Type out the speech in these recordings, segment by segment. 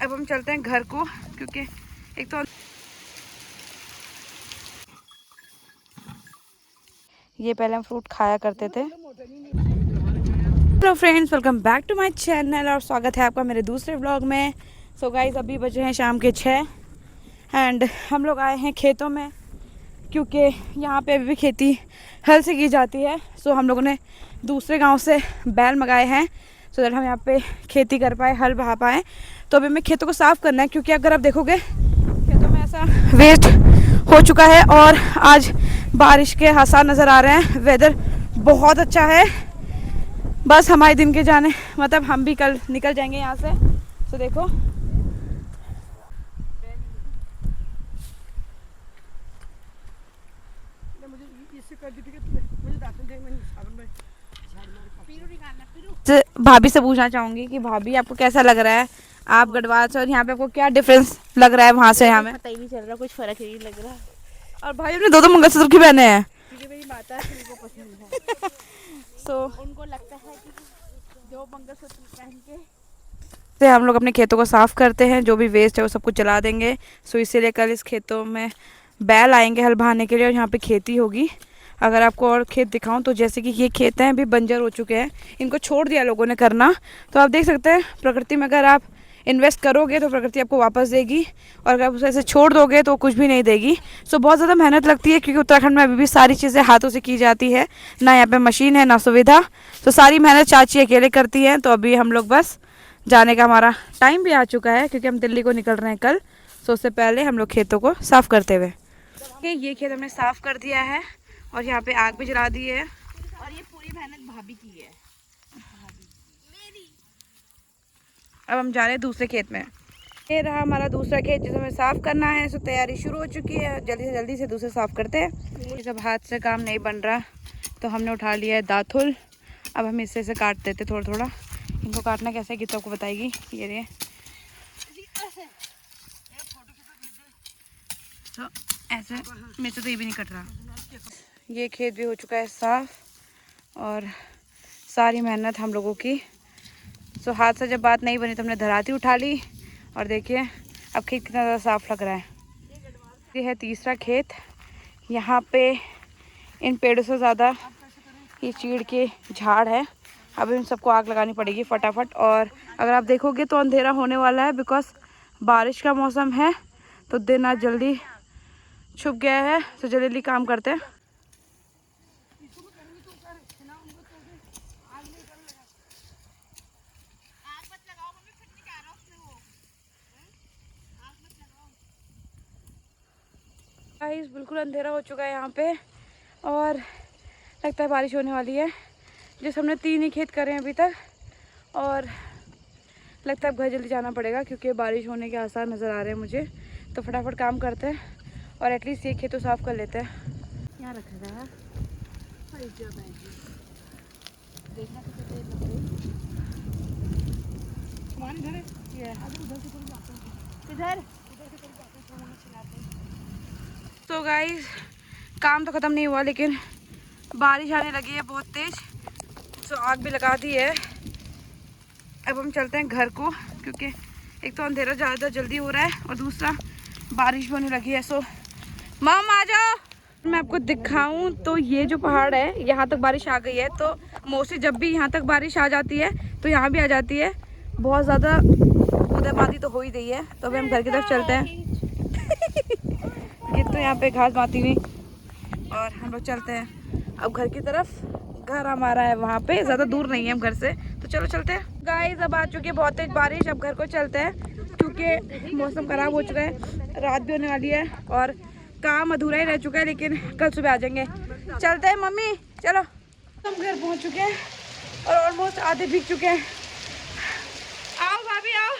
अब हम चलते हैं घर को, क्योंकि एक तो ये पहले हम फ्रूट खाया करते थे। Hello friends, welcome back to my channel और स्वागत है आपका मेरे दूसरे व्लॉग में। सो गाइस, अभी बजे हैं शाम के 6 एंड हम लोग आए हैं खेतों में, क्योंकि यहाँ पे अभी भी खेती हल से की जाती है। सो हम लोगों ने दूसरे गांव से बैल मंगाए हैं सो दैट हम यहाँ पे खेती कर पाए, हल बहा पाएँ। तो अभी हमें खेतों को साफ़ करना है, क्योंकि अगर आप देखोगे खेतों में ऐसा वेस्ट हो चुका है और आज बारिश के आसार नज़र आ रहे हैं। वेदर बहुत अच्छा है, बस हमारे दिन के जाने मतलब हम भी कल निकल जाएंगे यहाँ से। तो देखो भाभी से पूछना चाहूंगी कि भाभी आपको कैसा लग रहा है, आप गढ़वाल से और यहाँ पे आपको क्या डिफरेंस लग रहा है वहाँ से यहाँ में? पता ही नहीं चल रहा, कुछ फर्क ही नहीं लग रहा। और भाई अपने दो मंगलसूत्र क्यों पहने हैं? क्योंकि मेरी माता को पसंद है। सो उनको लगता है कि जो मंगलसूत्र पहन के से हम लोग अपने खेतों को साफ करते हैं, जो भी वेस्ट है वो सब कुछ जला देंगे। सो इसीलिए कल इस खेतों में बैल आएंगे हल बहाने के लिए और यहाँ पे खेती होगी। अगर आपको और खेत दिखाऊं तो जैसे कि ये खेत हैं अभी बंजर हो चुके हैं, इनको छोड़ दिया लोगों ने करना। तो आप देख सकते हैं प्रकृति में अगर आप इन्वेस्ट करोगे तो प्रकृति आपको वापस देगी, और अगर आप उसे ऐसे छोड़ दोगे तो कुछ भी नहीं देगी। सो बहुत ज़्यादा मेहनत लगती है, क्योंकि उत्तराखंड में अभी भी सारी चीज़ें हाथों से की जाती है, ना यहाँ पे मशीन है ना सुविधा। तो सारी मेहनत चाची अकेले करती हैं। तो अभी हम लोग बस जाने का हमारा टाइम भी आ चुका है, क्योंकि हम दिल्ली को निकल रहे हैं कल। सो उससे पहले हम लोग खेतों को साफ़ करते हुए ये खेत हमने साफ़ कर दिया है और यहाँ पे आग भी जला दी है। और ये पूरी मेहनत भाभी की है। अब हम जा रहे हैं दूसरे खेत में। ये रहा हमारा दूसरा खेत जिसे हमें साफ़ करना है। सो तैयारी शुरू हो चुकी है, जल्दी से दूसरे साफ़ करते हैं। ये सब हाथ से काम नहीं बन रहा, तो हमने उठा लिया है दातुल। अब हम इससे से काट देते थोड़ा थोड़ा। इनको काटना कैसे है गीता आपको बताएगी। ये रहे तो ऐसे मेरे से तो ये भी नहीं कट रहा। ये खेत भी हो चुका है साफ़ और सारी मेहनत हम लोगों की। सो हाथ से जब बात नहीं बनी तो हमने धराती उठा ली और देखिए अब खेत कितना ज़्यादा साफ़ लग रहा है। ये है तीसरा खेत। यहाँ पे इन पेड़ों से ज़्यादा ये चीड़ के झाड़ है। अब इन सबको आग लगानी पड़ेगी फटाफट। और अगर आप देखोगे तो अंधेरा होने वाला है, बिकॉज बारिश का मौसम है, तो दिन आज जल्दी छुप गया है। तो जल्दी काम करते हैं। गाइस बिल्कुल अंधेरा हो चुका है यहाँ पे और लगता है बारिश होने वाली है। जिस हमने 3 ही खेत करे हैं अभी तक, और लगता है अब घर जल्दी जाना पड़ेगा, क्योंकि बारिश होने के आसार नज़र आ रहे हैं मुझे। तो फटाफट काम करते हैं और एटलीस्ट ये खेत तो साफ़ कर लेते हैं। यहाँ रखा था देखना किधर। तो गाइस काम तो ख़त्म नहीं हुआ, लेकिन बारिश आने लगी है बहुत तेज़। तो आग भी लगा दी है। अब हम चलते हैं घर को, क्योंकि एक तो अंधेरा ज़्यादा जल्दी हो रहा है और दूसरा बारिश भी होने लगी है। सो मम आ जाओ। मैं आपको दिखाऊं तो ये जो पहाड़ है यहाँ तक बारिश आ गई है। तो मोस्टली जब भी यहाँ तक बारिश आ जाती है तो यहाँ भी आ जाती है। बहुत ज़्यादा बूंदाबांदी तो हो ही रही है। तो अभी हम घर की तरफ चलते हैं। ये तो यहाँ पे घास बाती हुई और हम लोग चलते हैं अब घर की तरफ। घर हमारा है वहाँ पे, ज़्यादा दूर नहीं है हम घर से, तो चलो चलते हैं। गाइस अब आ चुकी है बहुत तेज बारिश। अब घर को चलते हैं, क्योंकि मौसम ख़राब हो चुका है, रात भी होने वाली है और काम अधूरा ही रह चुका है, लेकिन कल सुबह आ जाएंगे। चलते हैं मम्मी, चलो। हम घर पहुँच चुके हैं और ऑलमोस्ट आधे भीग चुके हैं। आओ भाभी आओ।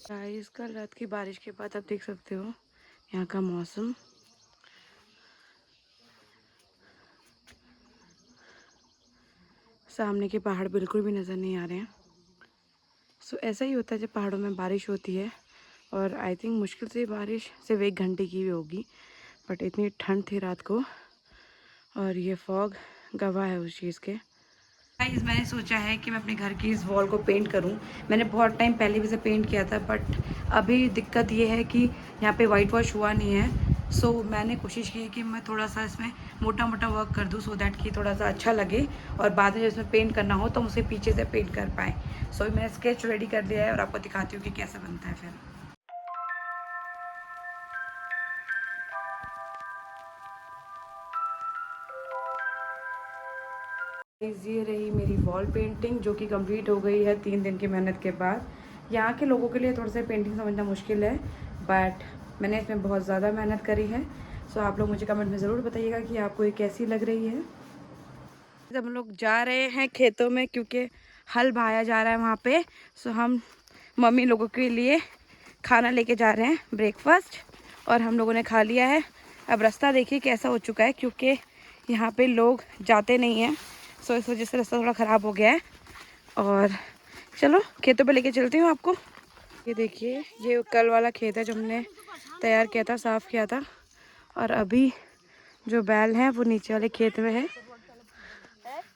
गाइस कल रात की बारिश के बाद आप देख सकते हो यहाँ का मौसम। सामने के पहाड़ बिल्कुल भी नज़र नहीं आ रहे हैं। सो ऐसा ही होता है जब पहाड़ों में बारिश होती है। और आई थिंक मुश्किल से बारिश सिर्फ 1 घंटे की भी होगी, बट इतनी ठंड थी रात को और ये फॉग गवाह है उस चीज़ के। गाइस मैंने सोचा है कि मैं अपने घर की इस वॉल को पेंट करूं। मैंने बहुत टाइम पहले भी इसे पेंट किया था, बट अभी दिक्कत ये है कि यहाँ पे वाइट वॉश हुआ नहीं है। सो मैंने कोशिश की है कि मैं थोड़ा सा इसमें मोटा मोटा वर्क कर दूं, सो दैट कि थोड़ा सा अच्छा लगे और बाद में जब इसमें पेंट करना हो तो हम उसे पीछे से पेंट कर पाएँ। सो मैंने स्केच रेडी कर दिया है और आपको दिखाती हूँ कि कैसे बनता है फिर। ये रही मेरी वॉल पेंटिंग जो कि कंप्लीट हो गई है 3 दिन की मेहनत के बाद। यहाँ के लोगों के लिए थोड़ा सा पेंटिंग समझना मुश्किल है, बट मैंने इसमें बहुत ज़्यादा मेहनत करी है। सो आप लोग मुझे कमेंट में ज़रूर बताइएगा कि आपको ये कैसी लग रही है। जब हम लोग जा रहे हैं खेतों में क्योंकि हल बहाया जा रहा है वहाँ पे, सो हम मम्मी लोगों के लिए खाना लेके जा रहे हैं, ब्रेकफास्ट, और हम लोगों ने खा लिया है। अब रास्ता देखिए कैसा हो चुका है क्योंकि यहाँ पे लोग जाते नहीं हैं। सो इस वजह से रास्ता थोड़ा ख़राब हो गया है। और चलो खेतों पे लेके चलती हूँ आपको। ये देखिए ये कल वाला खेत है जो हमने तैयार किया था, साफ़ किया था। और अभी जो बैल हैं वो नीचे वाले खेत में है।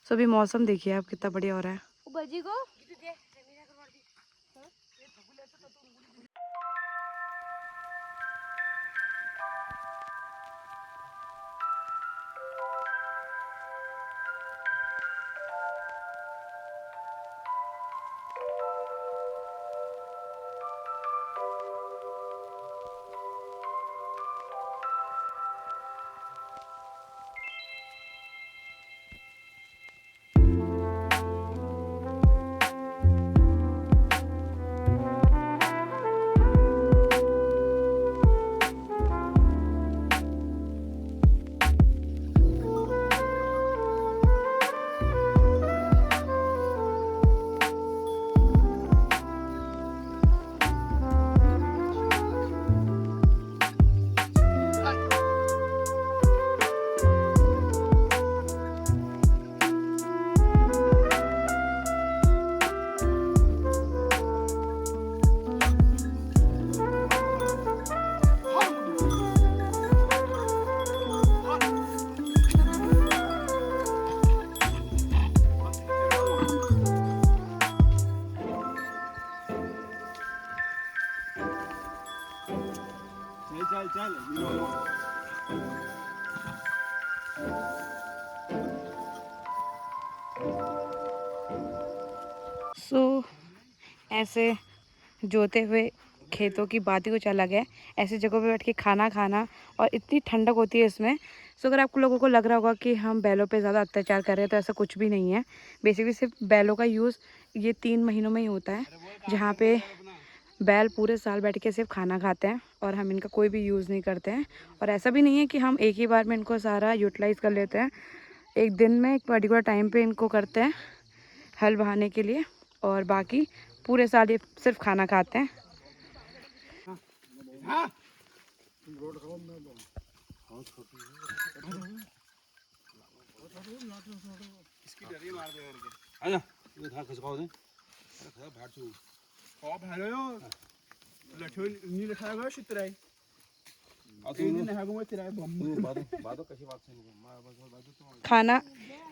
सो अभी मौसम देखिए आप कितना बढ़िया हो रहा है। सो ऐसे जोते हुए खेतों की बात ही कुछ अलग है। ऐसी जगहों पे बैठ के खाना खाना, और इतनी ठंडक होती है इसमें। सो अगर आपको लोगों को लग रहा होगा कि हम बैलों पे ज़्यादा अत्याचार कर रहे हैं, तो ऐसा कुछ भी नहीं है। बेसिकली सिर्फ बैलों का यूज़ ये 3 महीनों में ही होता है, जहाँ पे बैल पूरे साल बैठ के सिर्फ खाना खाते हैं और हम इनका कोई भी यूज़ नहीं करते हैं। और ऐसा भी नहीं है कि हम एक ही बार में इनको सारा यूटिलाइज़ कर लेते हैं। एक दिन में एक पर्टिकुलर टाइम पे इनको करते हैं हल बहाने के लिए, और बाकी पूरे साल ये सिर्फ खाना खाते हैं। खाना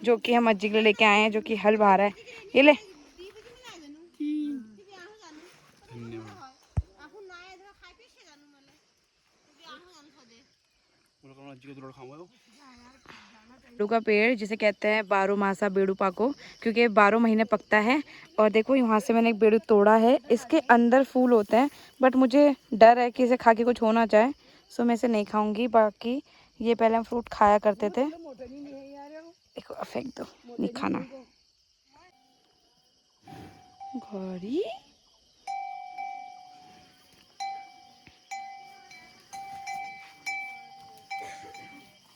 जो कि हम अज्जी के लिए लेके आए हैं, जो कि हल बहा रहा है, ये ले। बेड़ू का पेड़ जिसे कहते हैं बारो मासा बेड़ू पाको, क्योंकि 12 महीने पकता है। और देखो यहाँ से मैंने एक बेड़ू तोड़ा है, इसके अंदर फूल होते हैं, बट मुझे डर है कि इसे खा के कुछ हो ना जाए, सो मैं इसे नहीं खाऊंगी। बाकी ये पहले हम फ्रूट खाया करते थे। देखो फेंक दो, नहीं खाना। घोड़ी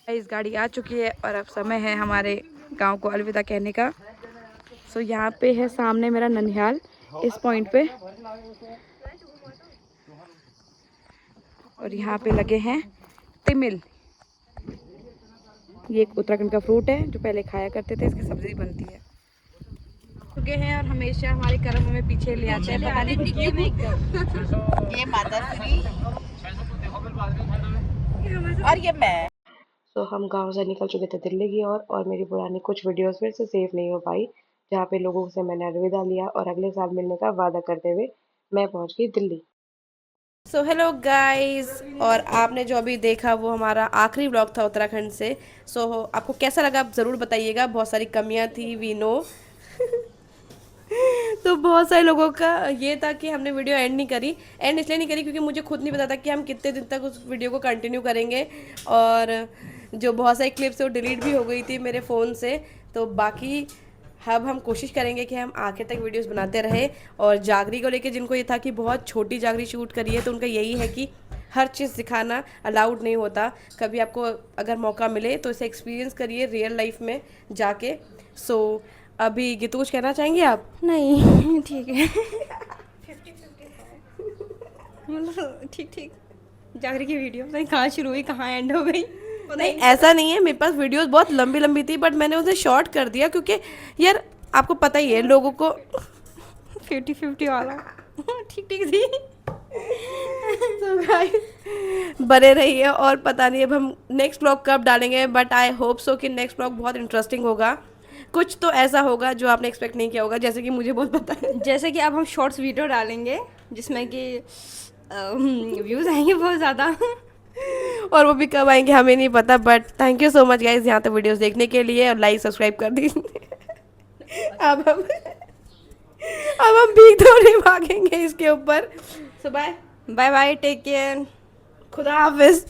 इस गाड़ी आ चुकी है और अब समय है हमारे गांव को अलविदा कहने का। सो यहाँ पे है सामने मेरा ननिहाल, इस पॉइंट पे। और यहाँ पे लगे हैं तिमिल। ये एक उत्तराखंड का फ्रूट है जो पहले खाया करते थे, इसकी सब्जी बनती है। चुके हैं और हमेशा हमारे कर्म में पीछे ले आते हैं, पता नहीं क्यों। ये माता श्री और ये मैं। तो हम गांव से निकल चुके थे दिल्ली की ओर, और मेरी पुरानी कुछ वीडियोस फिर से सेव नहीं हो पाई, जहाँ पे लोगों से मैंने अलविदा लिया और अगले साल मिलने का वादा करते हुए मैं पहुंच गई दिल्ली। सो हेलो गाइस, और आपने जो अभी देखा वो हमारा आखिरी व्लॉग था उत्तराखंड से। सो आपको कैसा लगा आप ज़रूर बताइएगा। बहुत सारी कमियां थी, वी नो। तो बहुत सारे लोगों का ये था कि हमने वीडियो एंड नहीं करी। एंड इसलिए नहीं करी क्योंकि मुझे खुद नहीं पता था कि हम कितने दिन तक उस वीडियो को कंटिन्यू करेंगे, और जो बहुत सारी क्लिप्स वो डिलीट भी हो गई थी मेरे फ़ोन से। तो बाकी अब हम कोशिश करेंगे कि हम आखिर तक वीडियोस बनाते रहे। और जागरी को लेके जिनको ये था कि बहुत छोटी जागरी शूट करी है, तो उनका यही है कि हर चीज़ दिखाना अलाउड नहीं होता। कभी आपको अगर मौका मिले तो इसे एक्सपीरियंस करिए रियल लाइफ में जाके। सो अभी गीतूज कहना चाहेंगे आप? नहीं ठीक है। मतलब ठीक ठीक। जागरी की वीडियो पता नहीं कहाँ शुरू हुई कहाँ एंड हो गई। नहीं ऐसा नहीं है, मेरे पास वीडियोस बहुत लंबी लंबी थी, बट मैंने उसे शॉर्ट कर दिया क्योंकि यार आपको पता ही है लोगों को 50-50 वाला ठीक ठीक थी। तो गाइस बने रहिए, और पता नहीं अब हम नेक्स्ट व्लॉग कब डालेंगे, बट आई होप सो कि नेक्स्ट व्लॉग बहुत इंटरेस्टिंग होगा। कुछ तो ऐसा होगा जो आपने एक्सपेक्ट नहीं किया होगा, जैसे कि मुझे बहुत पता है। जैसे कि अब हम शॉर्ट्स वीडियो डालेंगे जिसमें कि व्यूज़ आएंगे बहुत ज़्यादा। और वो भी कब आएंगे हमें नहीं पता, but thank you so much guys यहाँ तक वीडियोस देखने के लिए, और लाइक सब्सक्राइब कर दीजिए। अब हम भीख थोड़ी भागेंगे इसके ऊपर। So bye bye bye, take care, खुदा हाफिज।